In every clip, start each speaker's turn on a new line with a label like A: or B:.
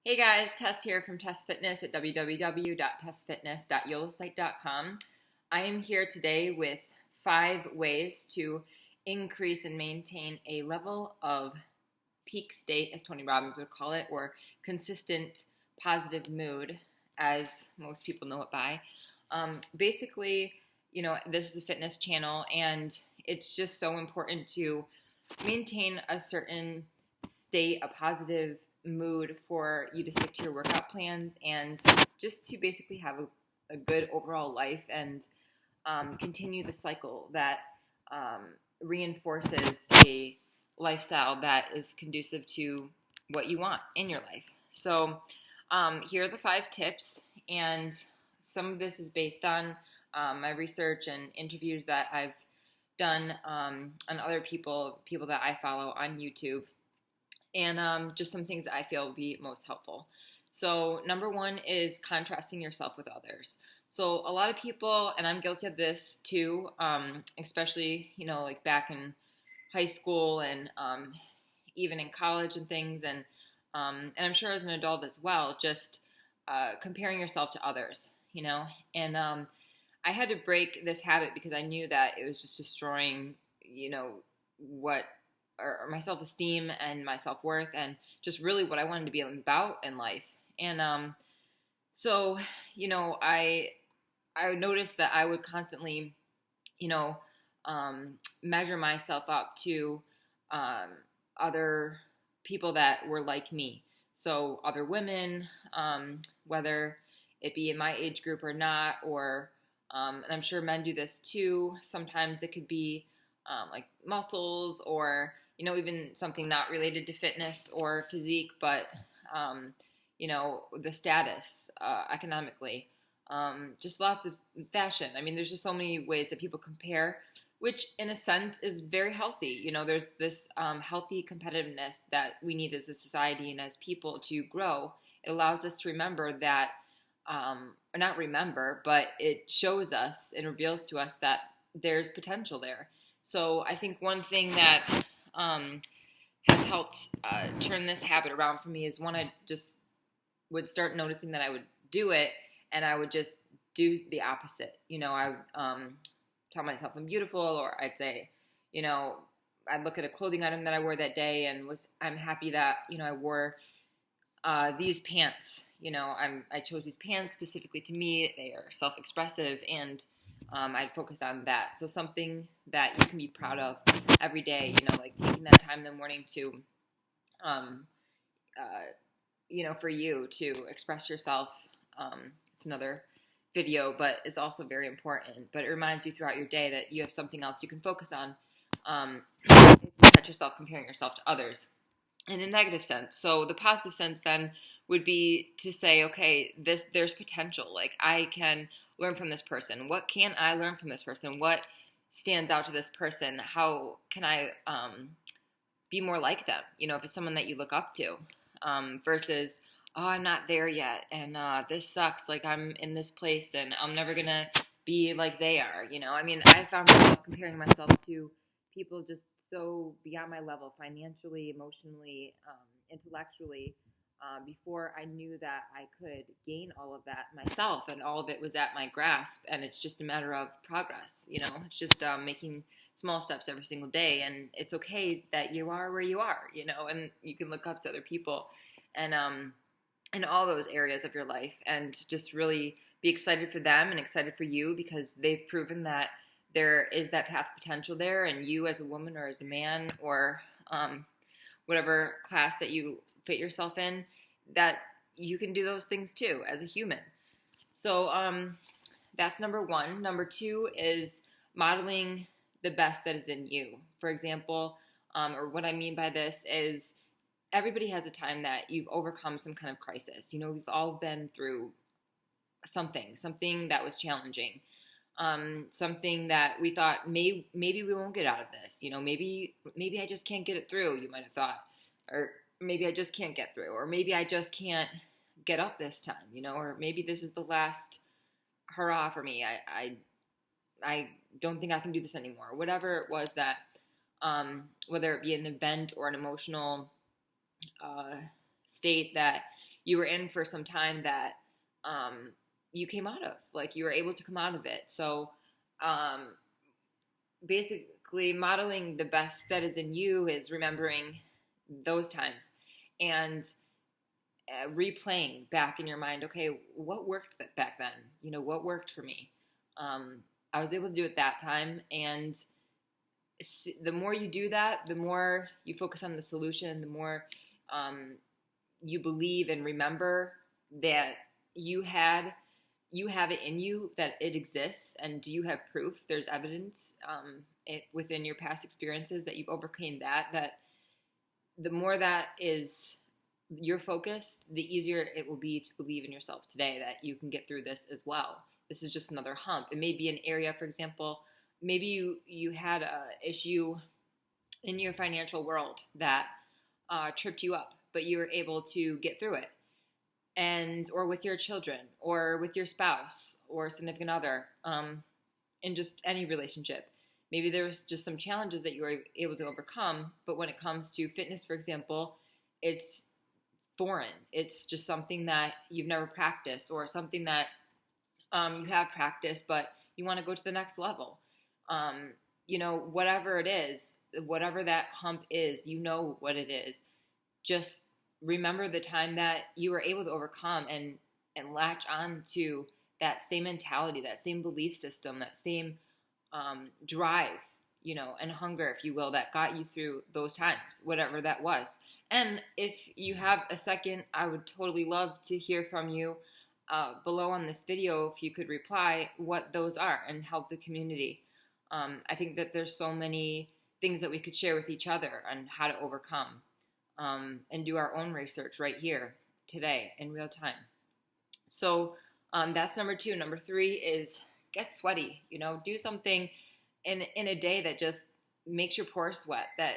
A: Hey guys, Tess here from Tess Fitness at www.tessfitness.yolosite.com. I am here today with 5 ways to increase and maintain a level of peak state, as Tony Robbins would call it, or consistent positive mood, as most people know it by. Basically, this is a fitness channel, and it's just so important to maintain a certain state, a positive mood for you to stick to your workout plans and just to basically have a good overall life and continue the cycle that reinforces a lifestyle that is conducive to what you want in your life. So here are the 5 tips, and some of this is based on my research and interviews that I've done on other people that I follow on YouTube, and just some things that I feel would be most helpful. So number 1 is contrasting yourself with others. So a lot of people, and I'm guilty of this too, especially, like back in high school and even in college and things, and I'm sure as an adult as well, just comparing yourself to others, and I had to break this habit because I knew that it was just destroying, what or my self-esteem and my self-worth and just really what I wanted to be about in life. And so, I noticed that I would constantly, measure myself up to other people that were like me. So other women, whether it be in my age group or not, or and I'm sure men do this too. Sometimes it could be like muscles or, even something not related to fitness or physique, but, the status economically. Just lots of fashion. I mean, there's just so many ways that people compare, which in a sense is very healthy. There's this healthy competitiveness that we need as a society and as people to grow. It allows us to remember that, or not remember, but it shows us and reveals to us that there's potential there. So I think one thing that has helped turn this habit around for me is when I just would start noticing that I would do it and I would just do the opposite. I would tell myself I'm beautiful, or I'd say, I'd look at a clothing item that I wore that day and I'm happy that, I wore these pants. I chose these pants specifically to me. They are self-expressive, and I focus on that. So something that you can be proud of every day, like taking that time in the morning to, for you to express yourself. It's another video, but it's also very important. But it reminds you throughout your day that you have something else you can focus on if you catch yourself comparing yourself to others in a negative sense. So the positive sense then would be to say, okay, there's potential. Like, I can learn from this person. What can I learn from this person? What stands out to this person? How can I be more like them? If it's someone that you look up to, versus, oh, I'm not there yet, and this sucks. Like, I'm in this place, and I'm never gonna be like they are. I mean, I found myself comparing myself to people just so beyond my level, financially, emotionally, intellectually, before I knew that I could gain all of that myself, and all of it was at my grasp. And it's just a matter of progress. It's just making small steps every single day, and it's okay that you are where you are. And you can look up to other people, and in all those areas of your life, and just really be excited for them and excited for you, because they've proven that there is that path potential there, and you as a woman or as a man or whatever class that you fit yourself in, that you can do those things too as a human. So that's number 1. Number 2 is modeling the best that is in you. For example, or what I mean by this is everybody has a time that you've overcome some kind of crisis. We've all been through something that was challenging. Something that we thought maybe we won't get out of this. Maybe I just can't get it through, you might have thought. Or maybe I just can't get through. Or maybe I just can't get up this time, or maybe this is the last hurrah for me. I don't think I can do this anymore. Whatever it was that, whether it be an event or an emotional state that you were in for some time that you came out of. Like, you were able to come out of it. So um, basically, modeling the best that is in you is remembering those times and replaying back in your mind, okay, what worked back then? What worked for me? I was able to do it that time. And the more you do that, the more you focus on the solution, the more you believe and remember that you have it in you, that it exists, and you have proof. There's evidence within your past experiences that you've overcame that the more that is your focus, the easier it will be to believe in yourself today that you can get through this as well. This is just another hump. It may be an area, for example, maybe you had a issue in your financial world that tripped you up, but you were able to get through it. Or with your children, or with your spouse or significant other, in just any relationship. Maybe there was just some challenges that you were able to overcome, but when it comes to fitness, for example, it's foreign. It's just something that you've never practiced, or something that you have practiced, but you want to go to the next level. Whatever it is, whatever that hump is, what it is. Just remember the time that you were able to overcome and latch on to that same mentality, that same belief system, that same drive, and hunger, if you will, that got you through those times, whatever that was. And if you have a second, I would totally love to hear from you below on this video, if you could reply what those are and help the community. I think that there's so many things that we could share with each other on how to overcome. And do our own research right here today in real time. So that's number 2. Number 3 is get sweaty. Do something in a day that just makes your pores sweat, that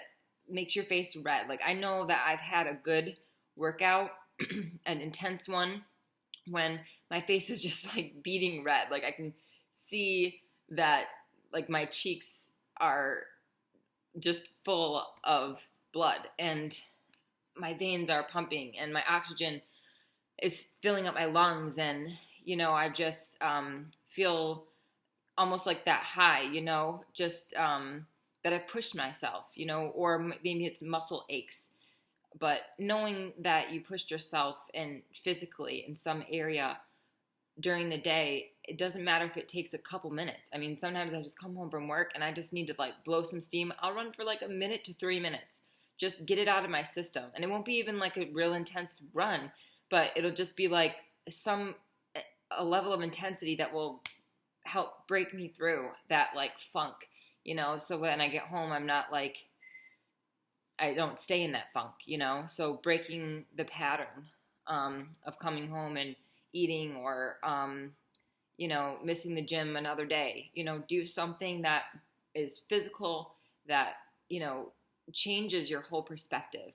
A: makes your face red. Like, I know that I've had a good workout, an intense one, when my face is just like beating red. Like, I can see that, like, my cheeks are just full of blood, and my veins are pumping, and my oxygen is filling up my lungs, and I just feel almost like that high, just that I pushed myself, or maybe it's muscle aches. But knowing that you pushed yourself and physically in some area during the day, it doesn't matter if it takes a couple minutes. I mean, sometimes I just come home from work and I just need to blow some steam. I'll run for a minute to 3 minutes. Just get it out of my system. And it won't be even a real intense run, but it'll just be a level of intensity that will help break me through that funk, so when I get home, I'm not I don't stay in that funk, so breaking the pattern of coming home and eating, or missing the gym another day, do something that is physical, that changes your whole perspective.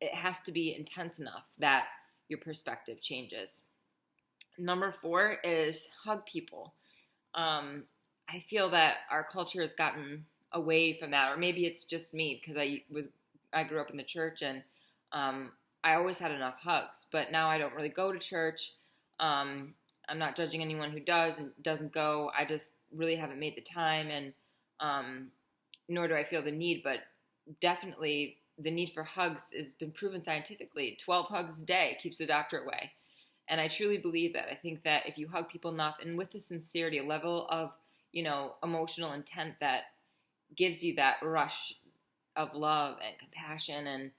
A: It has to be intense enough that your perspective changes. Number 4 is hug people. I feel that our culture has gotten away from that, or maybe it's just me, because I grew up in the church, and I always had enough hugs, but now I don't really go to church. I'm not judging anyone who does and doesn't go. I just really haven't made the time, and nor do I feel the need, but definitely the need for hugs has been proven scientifically. 12 hugs a day keeps the doctor away. And I truly believe that. I think that if you hug people enough, and with the sincerity, a level of, emotional intent that gives you that rush of love and compassion and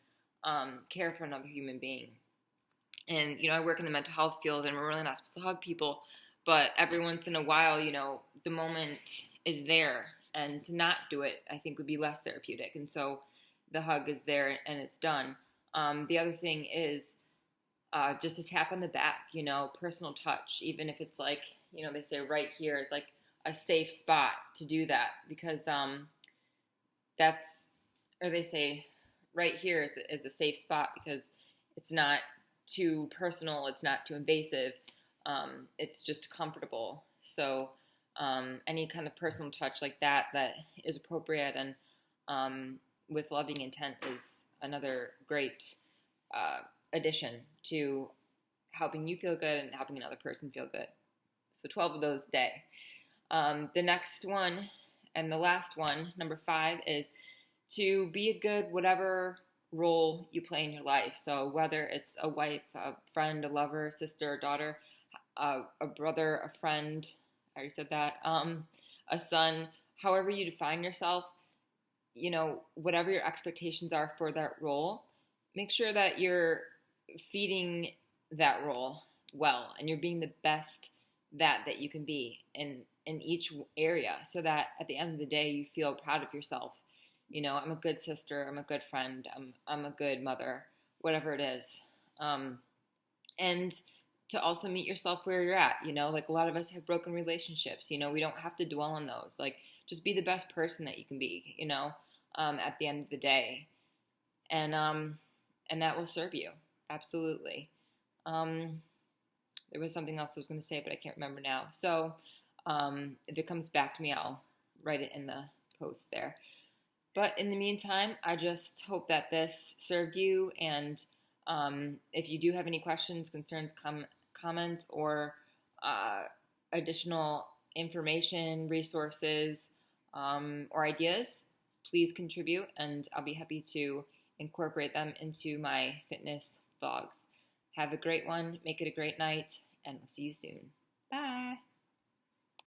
A: care for another human being. And, I work in the mental health field, and we're really not supposed to hug people, but every once in a while, the moment is there. And to not do it, I think, would be less therapeutic. And so the hug is there and it's done. The other thing is just a tap on the back, personal touch, even if it's they say right here is a safe spot to do that, because they say right here is a safe spot because it's not too personal, it's not too invasive, it's just comfortable. So any kind of personal touch like that is appropriate and with loving intent is another great addition to helping you feel good and helping another person feel good. So 12 of those a day. The next one and the last one, number 5, is to be a good whatever role you play in your life. So whether it's a wife, a friend, a lover, a sister, a daughter, a brother, a friend, I already said that, a son, however you define yourself, whatever your expectations are for that role, make sure that you're feeding that role well and you're being the best that you can be in each area, so that at the end of the day you feel proud of yourself. I'm a good sister, I'm a good friend, I'm a good mother, whatever it is. And to also meet yourself where you're at, like a lot of us have broken relationships, we don't have to dwell on those. Like, just be the best person that you can be, at the end of the day. And that will serve you. Absolutely. There was something else I was going to say, but I can't remember now. So if it comes back to me, I'll write it in the post there. But in the meantime, I just hope that this served you. And if you do have any questions, concerns, comments, or additional information, resources, or ideas, please contribute, and I'll be happy to incorporate them into my fitness vlogs. Have a great one, make it a great night, and we'll see you soon.